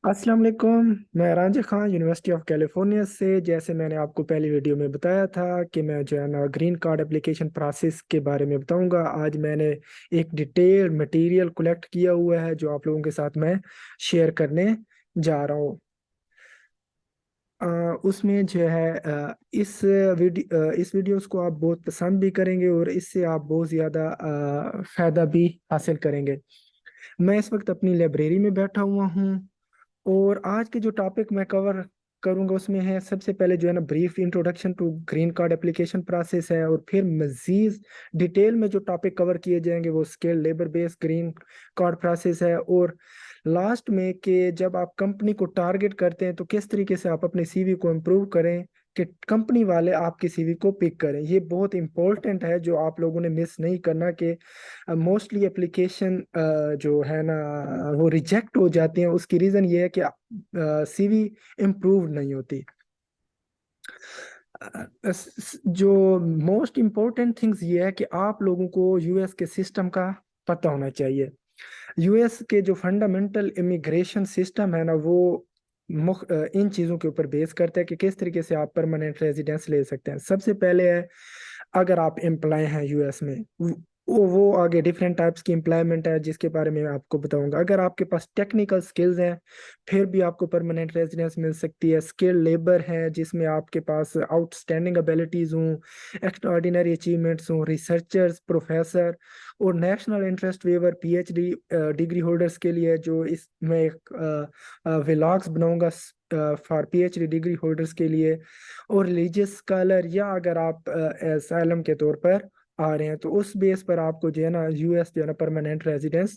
अस्सलाम वालेकुम। मैं रांझे खान यूनिवर्सिटी ऑफ कैलिफोर्निया से। जैसे मैंने आपको पहली वीडियो में बताया था कि मैं जो है ना ग्रीन कार्ड एप्लीकेशन प्रोसेस के बारे में बताऊंगा। आज मैंने एक डिटेल मटेरियल कलेक्ट किया हुआ है जो आप लोगों के साथ मैं शेयर करने जा रहा हूँ। उसमें जो है इस वीडियोस को आप बहुत पसंद भी करेंगे और इससे आप बहुत ज़्यादा फायदा भी हासिल करेंगे। मैं इस वक्त अपनी लाइब्रेरी में बैठा हुआ हूँ और आज के जो टॉपिक मैं कवर करूंगा उसमें है सबसे पहले जो है ना brief introduction to green card application process है, और फिर मजीद डिटेल में जो टॉपिक कवर किए जाएंगे वो skill labour based green card process है। और लास्ट में कि जब आप कंपनी को टारगेट करते हैं तो किस तरीके से आप अपने सीवी को इम्प्रूव करें कि कंपनी वाले आपके सीवी को पिक करें। ये बहुत इंपॉर्टेंट है जो आप लोगों ने मिस नहीं करना कि मोस्टली एप्लीकेशन जो है ना वो रिजेक्ट हो जाती हैं। उसकी रीज़न ये है कि सीवी इम्प्रूव नहीं होती। जो मोस्ट इम्पोर्टेंट थिंग्स ये है कि आप लोगों को यूएस के सिस्टम का पता होना चाहिए। यूएस के जो फंडामेंटल इमिग्रेशन सिस्टम है ना वो इन चीज़ों के ऊपर बेस करता है कि किस तरीके से आप परमानेंट रेजिडेंस ले सकते हैं। सबसे पहले है, अगर आप एम्प्लॉय हैं यूएस में, वो आगे डिफरेंट टाइप्स की एम्प्लॉयमेंट है जिसके बारे में मैं आपको बताऊंगा। अगर आपके पास टेक्निकल स्किल्स हैं फिर भी आपको परमानेंट रेजिडेंस मिल सकती है। स्किल लेबर है जिसमें आपके पास आउटस्टैंडिंग एबिलिटीज हों, एक्स्ट्राऑर्डिनरी अचीवमेंट्स हों, रिसर्चर्स, प्रोफेसर और national interest waiver PhD degree holders के लिए, जो इसमें एक व्लॉग्स बनाऊंगा फॉर पीएचडी डिग्री होल्डर्स के लिए, और रिलीजियस स्कॉलर, या अगर आप एसाइलम के तौर पर आ रहे हैं तो उस बेस पर आपको जो है ना यूएस जो है ना परमानेंट रेजिडेंस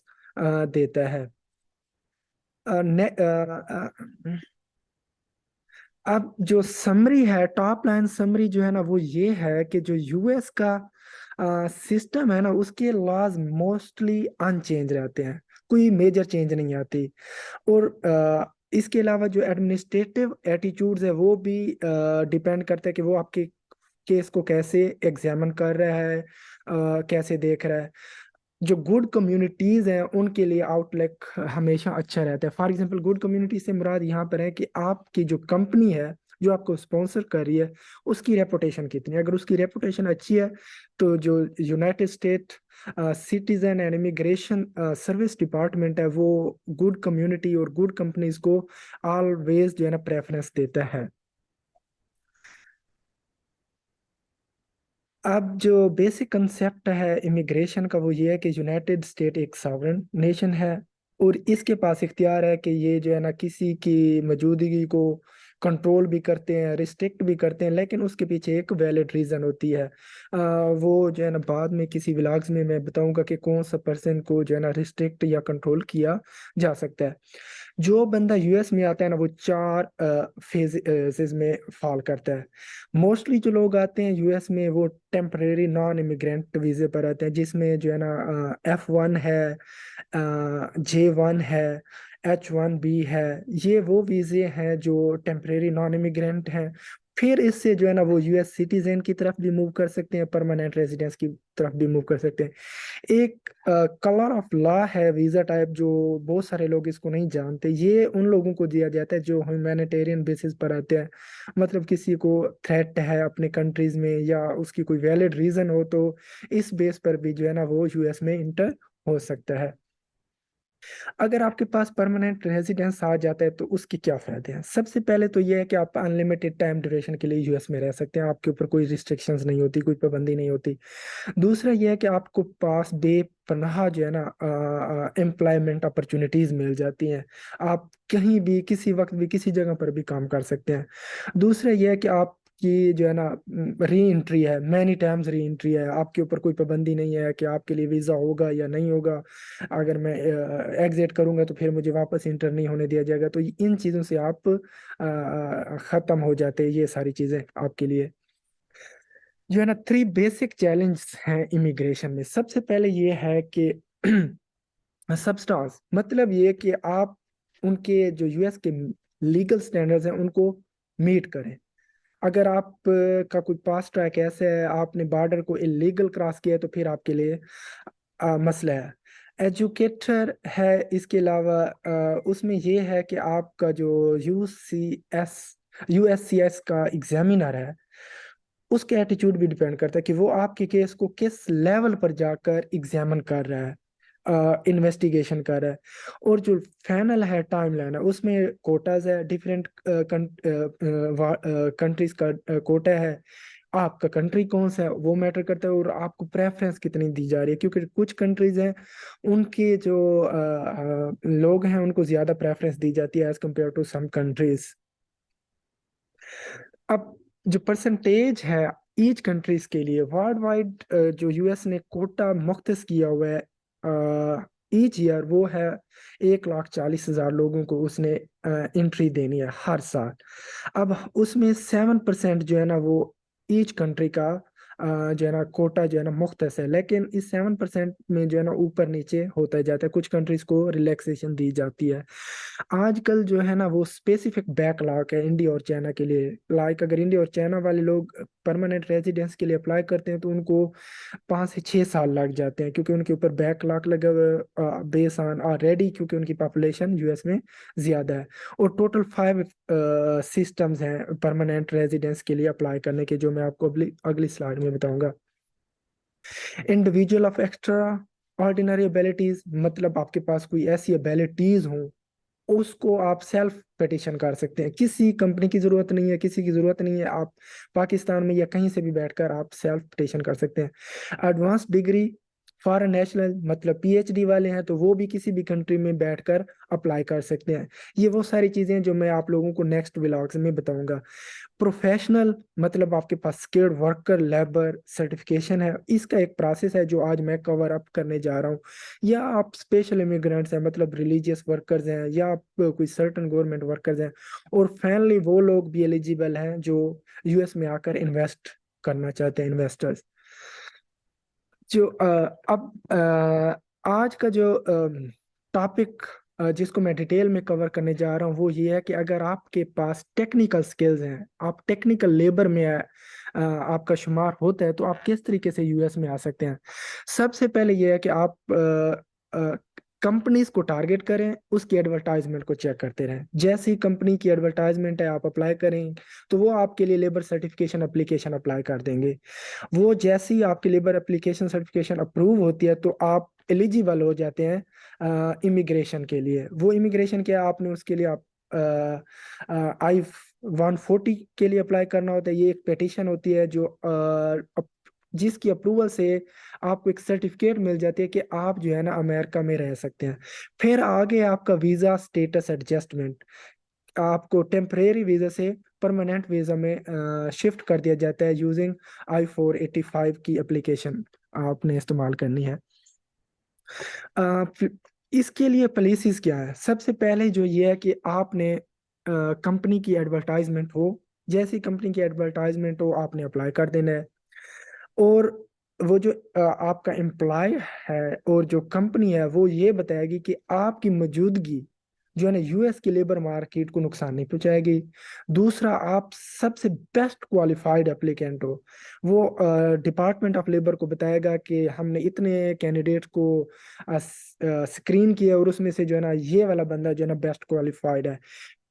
देता है। अ, ने, अ, अ, अब जो समरी है, टॉप लाइन समरी जो है ना वो ये है कि जो यूएस का सिस्टम है ना उसके लॉज मोस्टली अनचेंज रहते हैं, कोई मेजर चेंज नहीं आती। और इसके अलावा जो एडमिनिस्ट्रेटिव एटीट्यूड्स है वो भी डिपेंड करता है कि वो आपके केस को कैसे एग्जामिन कर रहा है, कैसे देख रहा है। जो गुड कम्युनिटीज हैं उनके लिए आउटलुक हमेशा अच्छा रहता है। फॉर एग्जांपल, गुड कम्युनिटी से मुराद यहाँ पर है कि आपकी जो कंपनी है जो आपको स्पॉन्सर कर रही है उसकी रेपुटेशन कितनी है। अगर उसकी रेपुटेशन अच्छी है तो जो United state citizen and immigration service department है वो गुड कम्युनिटी और गुड कंपनीज को ऑलवेज जो है ना प्रेफरेंस देता है। अब जो बेसिक कंसेप्ट है इमिग्रेशन का वो ये है कि यूनाइटेड स्टेट एक सॉवरेन नेशन है और इसके पास इख्तियार है कि ये जो है ना किसी की मौजूदगी को कंट्रोल भी करते हैं, रिस्ट्रिक्ट भी करते हैं, लेकिन उसके पीछे एक वैलिड रीज़न होती है। वो जो है ना बाद में किसी व्लॉग्स में मैं बताऊंगा कि कौन सा पर्सन को जो है ना रिस्ट्रिक्ट या कंट्रोल किया जा सकता है। जो बंदा यूएस में आता है ना वो चार फेजेस में फॉल करता है। मोस्टली जो लोग आते हैं यूएस में वो टेम्परेरी नॉन इमिग्रेंट वीजे पर आते हैं, जिसमें जो है ना F1 है, J1 है, H1B है। ये वो वीजे हैं जो टेम्परेरी नॉन इमिग्रेंट हैं। फिर इससे जो है ना वो यूएस सिटीजन की तरफ भी मूव कर सकते हैं, परमानेंट रेजिडेंस की तरफ भी मूव कर सकते हैं। एक कलर ऑफ लॉ है वीजा टाइप, जो बहुत सारे लोग इसको नहीं जानते। ये उन लोगों को दिया जाता है जो ह्यूमैनिटेरियन बेसिस पर आते हैं। मतलब किसी को थ्रेट है अपने कंट्रीज में या उसकी कोई वैलिड रीजन हो तो इस बेस पर भी जो है ना वो यूएस में इंटर हो सकता है। अगर आपके पास परमानेंट रेजिडेंस आ जाता है तो उसके क्या फायदे हैं। सबसे पहले तो ये है कि आप अनलिमिटेड टाइम ड्यूरेशन के लिए यूएस में रह सकते हैं, आपके ऊपर कोई रिस्ट्रिक्शंस नहीं होती, कोई पाबंदी नहीं होती। दूसरा यह है कि आपको पास बेपनाह जो है ना एम्प्लॉयमेंट अपॉर्चुनिटीज मिल जाती हैं। आप कहीं भी किसी वक्त भी किसी जगह पर भी काम कर सकते हैं। दूसरा यह है कि आपकी जो है ना री एंट्री है, मैनी टाइम्स री एंट्री है, आपके ऊपर कोई पाबंदी नहीं है कि आपके लिए वीज़ा होगा या नहीं होगा। अगर मैं एग्जिट करूंगा तो फिर मुझे वापस इंटर नहीं होने दिया जाएगा। तो इन चीज़ों से आप ख़त्म हो जाते हैं ये सारी चीज़ें आपके लिए। जो है ना थ्री बेसिक चैलेंज हैं इमिग्रेशन में। सबसे पहले ये है कि सब्सटेंस, मतलब ये कि आप उनके जो यूएस के लीगल स्टैंडर्ड्स हैं उनको मीट करें। अगर आप का कोई पास ट्रैक ऐसे है आपने बॉर्डर को इलीगल क्रॉस किया है तो फिर आपके लिए मसला है। एजुकेटर है। इसके अलावा उसमें ये है कि आपका जो यूएससीएस का एग्जामिनर है, उसके एटीट्यूड भी डिपेंड करता है कि वो आपके केस को किस लेवल पर जाकर एग्जामिन कर रहा है, इन्वेस्टिगेशन कर रहा है। और जो फाइनल है टाइमलाइन है, उसमें कोटाज है, डिफरेंट कंट्रीज का कोटा है। आपका कंट्री कौन सा है वो मैटर करता है, और आपको प्रेफरेंस कितनी दी जा रही है, क्योंकि कुछ कंट्रीज हैं उनके जो लोग हैं उनको ज्यादा प्रेफरेंस दी जाती है as compared to some countries. अब जो परसेंटेज है ईच कंट्रीज के लिए वर्ल्ड वाइड, जो यूएस ने कोटा मुख्तस किया हुआ है ईच ईयर, वो है 1,40,000 लोगों को उसने एंट्री देनी है हर साल। अब उसमें 7% जो है ना वो ईच कंट्री का जो है ना कोटा जो है ना मुख्तस है, लेकिन इस 7% में जो है ना ऊपर नीचे होता जाता है, कुछ कंट्रीज को रिलैक्सेशन दी जाती है। आजकल जो है ना वो स्पेसिफिक बैकलॉग है इंडिया और चाइना के लिए। लाइक अगर इंडिया और चाइना वाले लोग परमानेंट रेजिडेंस के लिए अप्लाई करते हैं तो उनको 5 से 6 साल लग जाते हैं, क्योंकि उनके ऊपर बैकलॉग लगा हुआ बेस ऑन ऑलरेडी, क्योंकि उनकी पॉपुलेशन यूएस में ज्यादा है। और टोटल 5 सिस्टम्स हैं परमानेंट रेजिडेंस के लिए अप्लाई करने के, जो मैं आपको अगली स्लाइड में बताऊंगा। Individual of extra ordinary abilities, मतलब आपके पास कोई ऐसी एबिलिटीज हो, उसको आप सेल्फ पिटिशन कर सकते हैं। किसी कंपनी की जरूरत नहीं है, किसी की जरूरत नहीं है, आप पाकिस्तान में या कहीं से भी बैठकर आप सेल्फ पिटिशन कर सकते हैं। एडवांस डिग्री फॉरेन नेशनल, मतलब पीएचडी वाले हैं तो वो भी किसी भी कंट्री में बैठकर अप्लाई कर सकते हैं। ये वो सारी चीजें हैं जो मैं आप लोगों को नेक्स्ट व्लॉग्स में बताऊंगा। प्रोफेशनल, मतलब आपके पास स्किल्ड वर्कर लेबर सर्टिफिकेशन है, इसका एक प्रोसेस है जो आज मैं कवर अप करने जा रहा हूँ। या आप स्पेशल इमिग्रेंट्स हैं, मतलब रिलीजियस वर्कर्स हैं, या आप कोई सर्टन गवर्नमेंट वर्कर्स हैं। और फाइनली वो लोग भी एलिजिबल हैं जो यूएस में आकर इन्वेस्ट करना चाहते हैं, इन्वेस्टर्स। जो अब आज का जो टॉपिक जिसको मैं डिटेल में कवर करने जा रहा हूँ वो ये है कि अगर आपके पास टेक्निकल स्किल्स हैं, आप टेक्निकल लेबर में आपका शुमार होता है, तो आप किस तरीके से यूएस में आ सकते हैं। सबसे पहले ये है कि आप कंपनीज को टारगेट करें, उसकी एडवर्टाइजमेंट को चेक करते रहें। जैसी कंपनी की एडवर्टाइजमेंट है आप अप्लाई करें, तो वो आपके लिए लेबर सर्टिफिकेशन एप्लीकेशन अप्लाई कर देंगे। वो जैसे ही आपकी लेबर एप्लीकेशन सर्टिफिकेशन अप्रूव होती है तो आप एलिजिबल हो जाते हैं इमिग्रेशन के लिए। वो इमिग्रेशन क्या, आपने उसके लिए आप I-140 के लिए अप्लाई करना होता है। ये एक पिटीशन होती है जो जिसकी अप्रूवल से आपको एक सर्टिफिकेट मिल जाती है कि आप जो है ना अमेरिका में रह सकते हैं। फिर आगे आपका वीजा स्टेटस एडजस्टमेंट, आपको टेम्परेरी वीजा से परमानेंट वीजा में शिफ्ट कर दिया जाता है यूजिंग I-485 की एप्लीकेशन आपने इस्तेमाल करनी है। इसके लिए पॉलिसीज क्या है, सबसे पहले जो ये है कि आपने कंपनी की एडवर्टाइजमेंट हो, जैसी कंपनी की एडवर्टाइजमेंट हो आपने अप्लाई कर देना है। और वो जो आपका एम्प्लॉय है और जो कंपनी है वो ये बताएगी कि आपकी मौजूदगी जो है ना यूएस की लेबर मार्केट को नुकसान नहीं पहुंचाएगी। दूसरा, आप सबसे बेस्ट क्वालिफाइड एप्लीकेंट हो। वो डिपार्टमेंट ऑफ लेबर को बताएगा कि हमने इतने कैंडिडेट को स्क्रीन किया और उसमें से जो है ना ये वाला बंदा जो है ना बेस्ट क्वालिफाइड है।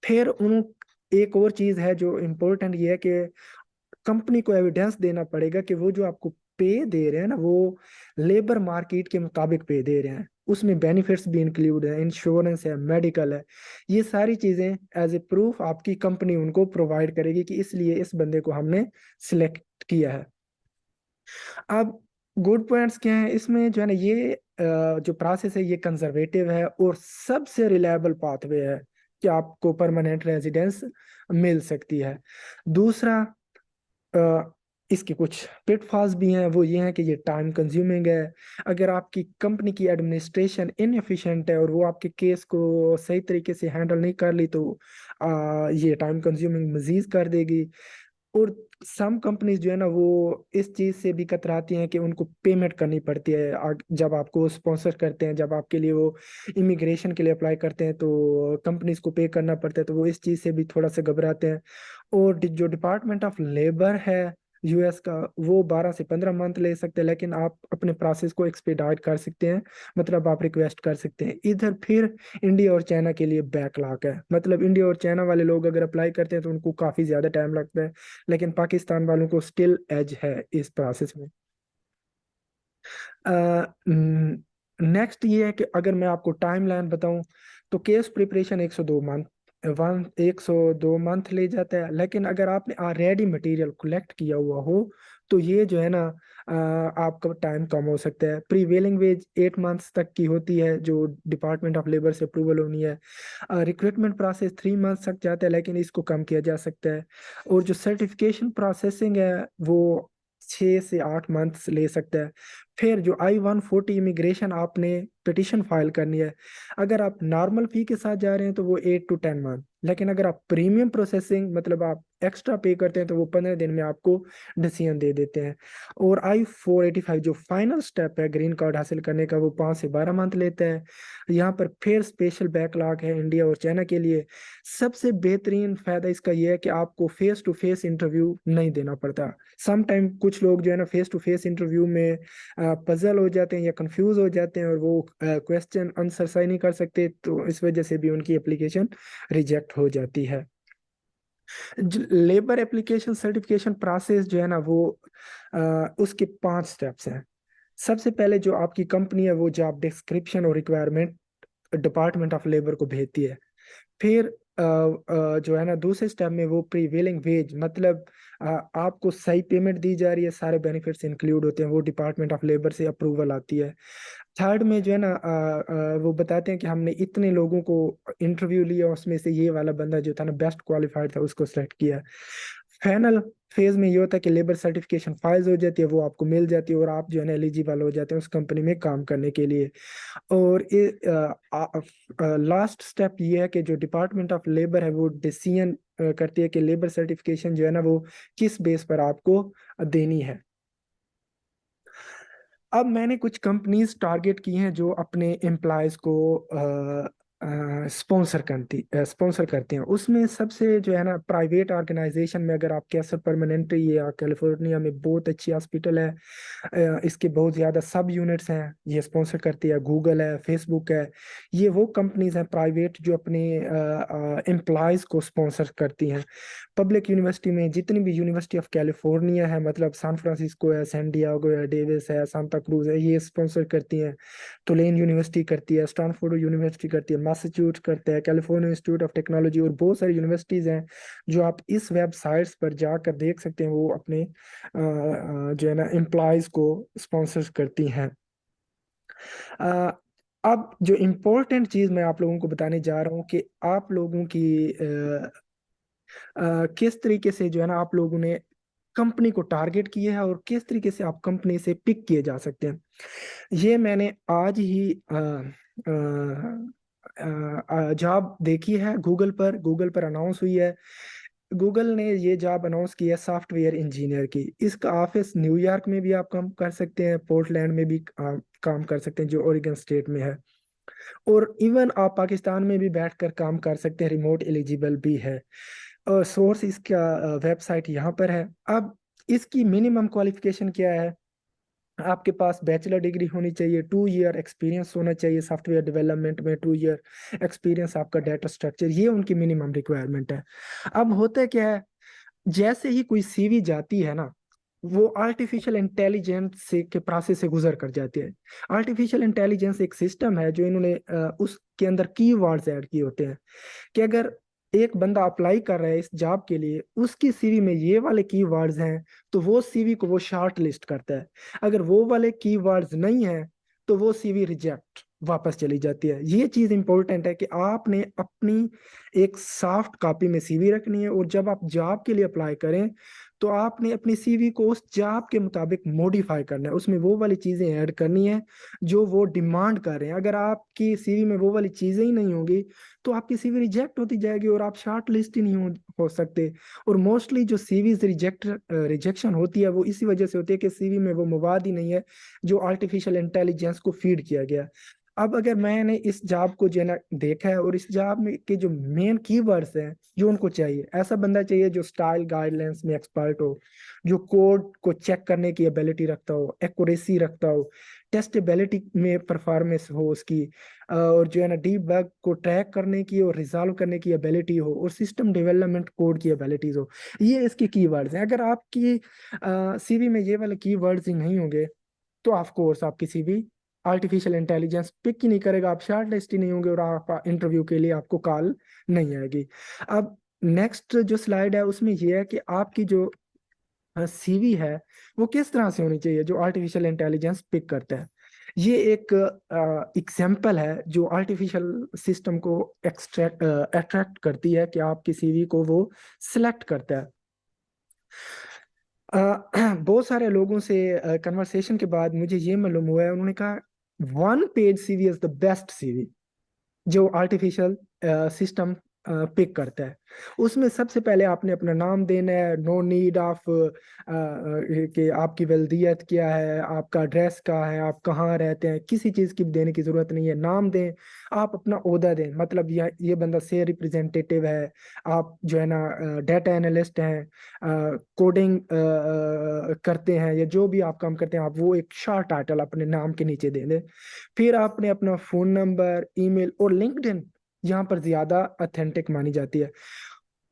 फिर उन एक और चीज है जो इम्पोर्टेंट ये है कि कंपनी को एविडेंस देना पड़ेगा कि वो जो आपको पे दे रहे हैं ना वो लेबर मार्केट के मुताबिक पे दे रहे हैं। उसमें बेनिफिट्स भी इंक्लूड है, इंश्योरेंस है, मेडिकल है। ये सारी चीजें एज ए प्रूफ आपकी कंपनी उनको प्रोवाइड करेगी कि इसलिए इस बंदे को हमने सिलेक्ट किया है। अब गुड पॉइंट्स क्या है इसमें, जो है ना ये जो प्रोसेस है ये कंजर्वेटिव है और सबसे रिलायबल पाथवे है कि आपको परमानेंट रेजिडेंस मिल सकती है। दूसरा, अ, इसके कुछ पिटफॉल्स भी हैं, वो ये हैं कि ये टाइम कंज्यूमिंग है। अगर आपकी कंपनी की एडमिनिस्ट्रेशन इनएफिशिएंट है और वो आपके केस को सही तरीके से हैंडल नहीं कर ली तो ये टाइम कंज्यूमिंग मजीद कर देगी। और सम कंपनीज जो है ना वो इस चीज से भी कतराती हैं कि उनको पेमेंट करनी पड़ती है जब आपको स्पॉन्सर करते हैं, जब आपके लिए वो इमिग्रेशन के लिए अप्लाई करते हैं तो कंपनीज को पे करना पड़ता है, तो वो इस चीज से भी थोड़ा सा घबराते हैं। और जो डिपार्टमेंट ऑफ लेबर है यूएस का, वो 12 से 15 मंथ ले सकते हैं, लेकिन आप अपने प्रोसेस को एक्सपेडाइट कर सकते हैं, मतलब आप रिक्वेस्ट कर सकते हैं। इधर फिर इंडिया और चाइना के लिए बैकलॉग है, मतलब इंडिया और चाइना वाले लोग अगर अप्लाई करते हैं तो उनको काफी ज्यादा टाइम लगता है, लेकिन पाकिस्तान वालों को स्टिल एज है इस प्रोसेस में। नेक्स्ट ये है कि अगर मैं आपको टाइम लाइन बताऊं तो केस प्रिपरेशन 102 मंथ ले जाता है, लेकिन अगर आपने ऑलरेडी मटेरियल कलेक्ट किया हुआ हो तो ये जो है ना आपका टाइम कम हो सकता है। प्रीवेलिंग वेज 8 मंथ्स तक की होती है जो डिपार्टमेंट ऑफ लेबर से अप्रूवल होनी है। रिक्रूटमेंट प्रोसेस 3 मंथ्स तक जाता है, लेकिन इसको कम किया जा सकता है। और जो सर्टिफिकेशन प्रोसेसिंग है वो 6 से 8 मंथ्स ले सकता है। फिर जो I-140 इमिग्रेशन आपने पिटिशन फाइल करनी है, अगर आप नॉर्मल फी के साथ जा रहे हैं तो वो 8 to 10 मंथ, लेकिन अगर आप प्रीमियम प्रोसेसिंग मतलब आप एक्स्ट्रा पे करते हैं तो वो 15 दिन में आपको डिसीजन दे देते हैं। और I-485 जो फाइनल स्टेप है ग्रीन कार्ड हासिल करने का, वो 5 से 12 मंथ लेता है। यहाँ पर फिर स्पेशल बैकलॉग है इंडिया और चाइना के लिए। सबसे बेहतरीन फायदा इसका यह है कि आपको फेस टू फेस इंटरव्यू नहीं देना पड़ता। सम टाइम कुछ लोग जो है ना फेस टू फेस इंटरव्यू में पजल हो जाते हैं या कंफ्यूज हो जाते हैं और वो क्वेश्चन आंसर सही नहीं कर सकते, तो इस वजह से भी उनकी एप्लीकेशन रिजेक्ट हो जाती है। लेबर एप्लीकेशन सर्टिफिकेशन प्रोसेस जो है ना वो उसके 5 स्टेप्स हैं। सबसे पहले जो आपकी कंपनी है वो जॉब डिस्क्रिप्शन और रिक्वायरमेंट डिपार्टमेंट ऑफ लेबर को भेजती है। फिर जो है ना दूसरे स्टेप में वो प्रीवेलिंग वेज, मतलब आपको सही पेमेंट दी जा रही है, सारे बेनिफिट्स इंक्लूड होते हैं, वो डिपार्टमेंट ऑफ लेबर से अप्रूवल आती है। थर्ड में जो है ना वो बताते हैं कि हमने इतने लोगों को इंटरव्यू लिया, उसमें से ये वाला बंदा जो था ना बेस्ट क्वालिफाइड था, उसको सेलेक्ट किया। फाइनल फेज में ये होता है कि लेबर सर्टिफिकेशन फाइल हो जाती है, वो आपको मिल जाती है और आप जो है ना एलिजिबल हो जाते हैं उस कंपनी में काम करने के लिए। और लास्ट स्टेप ये है कि जो डिपार्टमेंट ऑफ लेबर है वो डिसीजन करती है कि लेबर सर्टिफिकेशन जो है ना वो किस बेस पर आपको देनी है। अब मैंने कुछ कंपनीज टारगेट की हैं जो अपने एम्प्लॉयज को स्पॉन्सर करती हैं। उसमें सबसे जो है ना प्राइवेट ऑर्गेनाइजेशन में अगर आप कैसर परमानेंटरी या कैलिफोर्निया में बहुत अच्छी हॉस्पिटल है, इसके बहुत ज़्यादा सब यूनिट्स हैं, ये स्पॉन्सर करती है। गूगल है, फेसबुक है, ये वो कंपनीज हैं प्राइवेट जो अपने एम्प्लॉयज को स्पॉन्सर करती हैं। पब्लिक यूनिवर्सिटी में जितनी भी यूनिवर्सिटी ऑफ कैलिफोर्निया है, मतलब सैन फ्रांसिस्को है, सैन डियागो है, डेविस है, सांता क्रूज है, ये स्पॉन्सर करती हैं। तुलेन यूनिवर्सिटी करती है, स्टैनफोर्ड यूनिवर्सिटी करती है, मैसाचुसेट्स करता है, कैलिफोर्निया इंस्टीट्यूट ऑफ टेक्नोलॉजी, और बहुत सारी यूनिवर्सिटीज हैं जो आप इस वेबसाइट्स पर जाकर देख सकते हैं, वो अपने जो है ना एम्प्लॉयज को स्पॉन्सर करती हैं। अ, अब जो इम्पोर्टेंट चीज मैं आप लोगों को बताने जा रहा हूँ कि आप लोगों की किस तरीके से जो है ना आप लोगों ने कंपनी को टारगेट किया है और किस तरीके से आप कंपनी से पिक किए जा सकते हैं। ये मैंने आज ही जॉब देखी है गूगल पर अनाउंस हुई है। गूगल ने ये जॉब अनाउंस की है सॉफ्टवेयर इंजीनियर की। इसका ऑफिस न्यूयॉर्क में भी आप काम कर सकते हैं, पोर्टलैंड में भी काम कर सकते हैं जो ओरेगन स्टेट में है, और इवन आप पाकिस्तान में भी बैठकर काम कर सकते हैं, रिमोट एलिजिबल भी है। सोर्स इसका वेबसाइट यहाँ पर है। अब इसकी मिनिमम क्वालिफिकेशन क्या है? आपके पास बैचलर डिग्री होनी चाहिए, 2 ईयर एक्सपीरियंस होना चाहिए सॉफ्टवेयर डेवलपमेंट में, 2 ईयर एक्सपीरियंस आपका डाटा स्ट्रक्चर, ये उनकी मिनिमम रिक्वायरमेंट है। अब होता है क्या है, जैसे ही कोई सीवी जाती है ना, वो आर्टिफिशियल इंटेलिजेंस से के प्रोसेस से गुजर कर जाती है। आर्टिफिशियल इंटेलिजेंस एक सिस्टम है जो इन्होंने उसके अंदर कीवर्ड्स ऐड किए होते हैं कि अगर एक बंदा अप्लाई कर रहा है इस जॉब के लिए, उसकी सीवी में ये वाले कीवर्ड्स हैं, तो वो सीवी को वो शॉर्ट लिस्ट करता है। अगर वो वाले कीवर्ड्स नहीं हैं तो वो सीवी रिजेक्ट वापस चली जाती है। ये चीज इंपॉर्टेंट है कि आपने अपनी एक सॉफ्ट कॉपी में सीवी रखनी है, और जब आप जॉब के लिए अप्लाई करें तो आपने अपनी सीवी को उस जॉब के मुताबिक मॉडिफाई करना है, उसमें वो वाली चीजें ऐड करनी है जो वो डिमांड कर रहे हैं। अगर आपकी सीवी में वो वाली चीजें ही नहीं होंगी तो आपकी सीवी रिजेक्ट होती जाएगी और आप शॉर्ट लिस्ट ही नहीं हो सकते। और मोस्टली जो सीवीज रिजेक्शन होती है वो इसी वजह से होती है कि सीवी में वो मवाद ही नहीं है जो आर्टिफिशियल इंटेलिजेंस को फीड किया गया। अब अगर मैंने इस जॉब को जो है ना देखा है, और इस जॉब में के जो मेन कीवर्ड्स हैं जो उनको चाहिए, ऐसा बंदा चाहिए जो स्टाइल गाइडलाइंस में एक्सपर्ट हो, जो कोड को चेक करने की एबिलिटी रखता हो, एक्यूरेसी रखता हो, टेस्टेबिलिटी में परफॉर्मेंस हो उसकी, और जो है ना डीबग को ट्रैक करने की और रिजॉल्व करने की एबिलिटी हो, और सिस्टम डेवलपमेंट कोड की एबिलिटीज हो। ये इसके कीवर्ड्स हैं। अगर आपकी सीवी में ये वाले कीवर्ड्स ही नहीं होंगे तो ऑफ कोर्स आपकी सीवी आर्टिफिशियल इंटेलिजेंस पिक ही नहीं करेगा, आप शॉर्ट लिस्ट ही नहीं होंगे, और आप इंटरव्यू के लिए आपको कॉल नहीं आएगी। अब नेक्स्ट जो स्लाइड है उसमें ये है कि आपकी जो सीवी है वो किस तरह से होनी चाहिए जो आर्टिफिशियल इंटेलिजेंस पिक करता है। ये एक एग्जाम्पल है जो आर्टिफिशियल सिस्टम को एक्सट्रैक्ट अट्रैक्ट करती है कि आपकी सीवी को वो सिलेक्ट करता है। बहुत सारे लोगों से कन्वर्सेशन के बाद मुझे ये मालूम हुआ है, उन्होंने कहा 1 page CV is the best CV जो आर्टिफिशियल सिस्टम पिक करता है। उसमें सबसे पहले आपने अपना नाम देना है, नो नीड ऑफ कि आपकी वल्दियत क्या है, आपका एड्रेस क्या है, आप कहाँ रहते हैं, किसी चीज़ की देने की ज़रूरत नहीं है। नाम दें, आप अपना ओहदा दें, मतलब ये बंदा से रिप्रेजेंटेटिव है, आप जो है ना डाटा एनालिस्ट हैं, कोडिंग करते हैं, या जो भी आप काम करते हैं, आप वो एक शॉर्ट टाइटल अपने नाम के नीचे दे दें। फिर आपने अपना फ़ोन नंबर, ईमेल और लिंक्डइन यहाँ पर ज्यादा ऑथेंटिक मानी जाती है,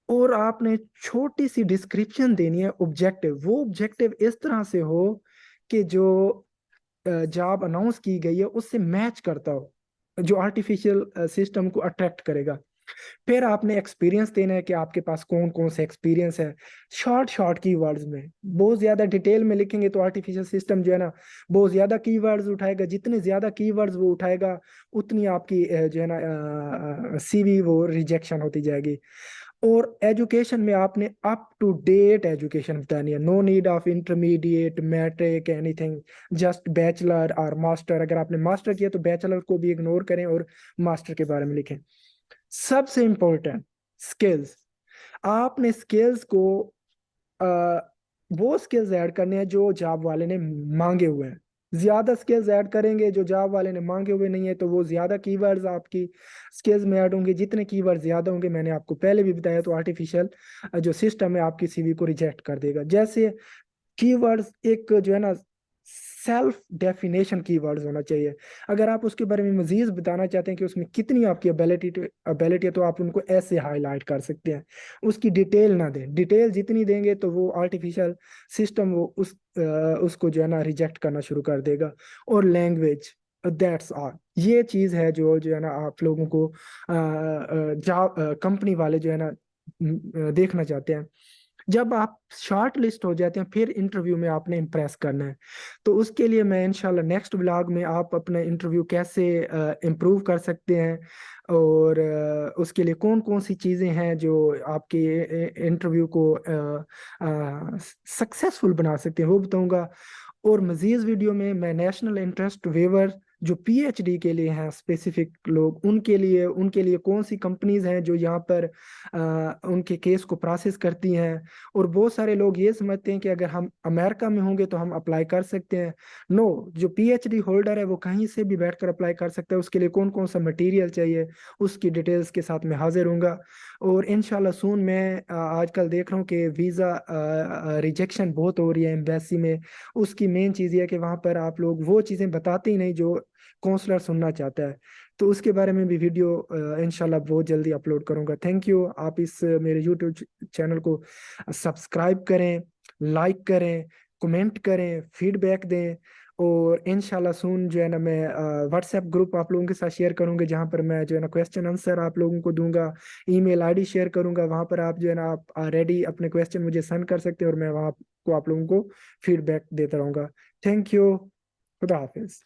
और आपने छोटी सी डिस्क्रिप्शन देनी है। ऑब्जेक्टिव, वो ऑब्जेक्टिव इस तरह से हो कि जो जॉब अनाउंस की गई है उससे मैच करता हो, जो आर्टिफिशियल सिस्टम को अट्रैक्ट करेगा। फिर आपने एक्सपीरियंस देना है कि आपके पास कौन कौन सा एक्सपीरियंस है, शॉर्ट शॉर्ट कीवर्ड्स में। बहुत ज्यादा डिटेल में लिखेंगे तो आर्टिफिशियल सिस्टम जो है ना बहुत ज्यादा कीवर्ड्स उठाएगा, जितने ज्यादा कीवर्ड्स वो उठाएगा उतनी आपकी जो है ना सीवी वो रिजेक्शन होती जाएगी। और एजुकेशन में आपने अप टू डेट एजुकेशन बतानी है, no need of intermediate, matric, anything, just bachelor और मास्टर। अगर आपने मास्टर किया तो बैचलर को भी इग्नोर करें और मास्टर के बारे में लिखें। सबसे इंपॉर्टेंट, स्किल्स। आपने स्किल्स को आ, वो स्किल्स ऐड करने हैं जो जॉब वाले ने मांगे हुए हैं। ज्यादा स्किल्स ऐड करेंगे जो जॉब वाले ने मांगे हुए नहीं है तो वो ज्यादा कीवर्ड्स आपकी स्किल्स में ऐड होंगे। जितने कीवर्ड ज्यादा होंगे, मैंने आपको पहले भी बताया, तो आर्टिफिशियल जो सिस्टम है आपकी सीवी को रिजेक्ट कर देगा। जैसे कीवर्ड्स एक जो है ना सेल्फ डेफिनेशन कीवर्ड्स होना चाहिए। अगर आप उसके बारे में मजीद बताना चाहते हैं कि उसमें कितनी आपकी एबिलिटी है तो आप उनको ऐसे हाईलाइट कर सकते हैं। उसकी डिटेल ना दें, डिटेल जितनी देंगे तो वो आर्टिफिशियल सिस्टम वो उसको जो है ना रिजेक्ट करना शुरू कर देगा। और लैंग्वेज, दैट्स ऑल। ये चीज है जो है ना आप लोगों को जॉब कंपनी वाले जो है ना देखना चाहते हैं। जब आप शॉर्ट लिस्ट हो जाते हैं फिर इंटरव्यू में आपने इम्प्रेस करना है। तो उसके लिए मैं इंशाल्लाह नेक्स्ट ब्लॉग में आप अपना इंटरव्यू कैसे इम्प्रूव कर सकते हैं, और उसके लिए कौन कौन सी चीज़ें हैं जो आपके इंटरव्यू को सक्सेसफुल बना सकते हैं वो बताऊंगा। और मजीद वीडियो में मैं नेशनल इंटरेस्ट वेवर जो पीएचडी के लिए हैं स्पेसिफिक लोग, उनके लिए कौन सी कंपनीज हैं जो यहाँ पर उनके केस को प्रोसेस करती हैं। और बहुत सारे लोग ये समझते हैं कि अगर हम अमेरिका में होंगे तो हम अप्लाई कर सकते हैं। नो, जो पीएचडी होल्डर है वो कहीं से भी बैठकर अप्लाई कर सकता है। उसके लिए कौन कौन सा मटेरियल चाहिए उसकी डिटेल्स के साथ मैं हाजिर हूँगा। और इंशाल्लाह सून मैं आजकल देख रहा हूँ कि वीज़ा रिजेक्शन बहुत हो रही है एम्बेसी में। उसकी मेन चीज़ ये है कि वहाँ पर आप लोग वो चीज़ें बताते ही नहीं जो काउंसलर सुनना चाहता है। तो उसके बारे में भी वीडियो इंशाल्लाह बहुत जल्दी अपलोड करूंगा। Thank you. आप इस मेरे यूट्यूब चैनल को सब्सक्राइब करें, लाइक करें, कमेंट करें, फीडबैक दें। और इंशाल्लाह सून जो है ना मैं व्हाट्सएप ग्रुप आप लोगों के साथ शेयर करूंगा जहां पर मैं जो है ना क्वेश्चन आंसर आप लोगों को दूंगा। ईमेल आईडी शेयर करूंगा, वहां पर आप जो है ना आप रेडी अपने क्वेश्चन मुझे सेंड कर सकते हैं और मैं वहां को आप लोगों को फीडबैक देता रहूंगा। Thank you. खुदा हाफिज।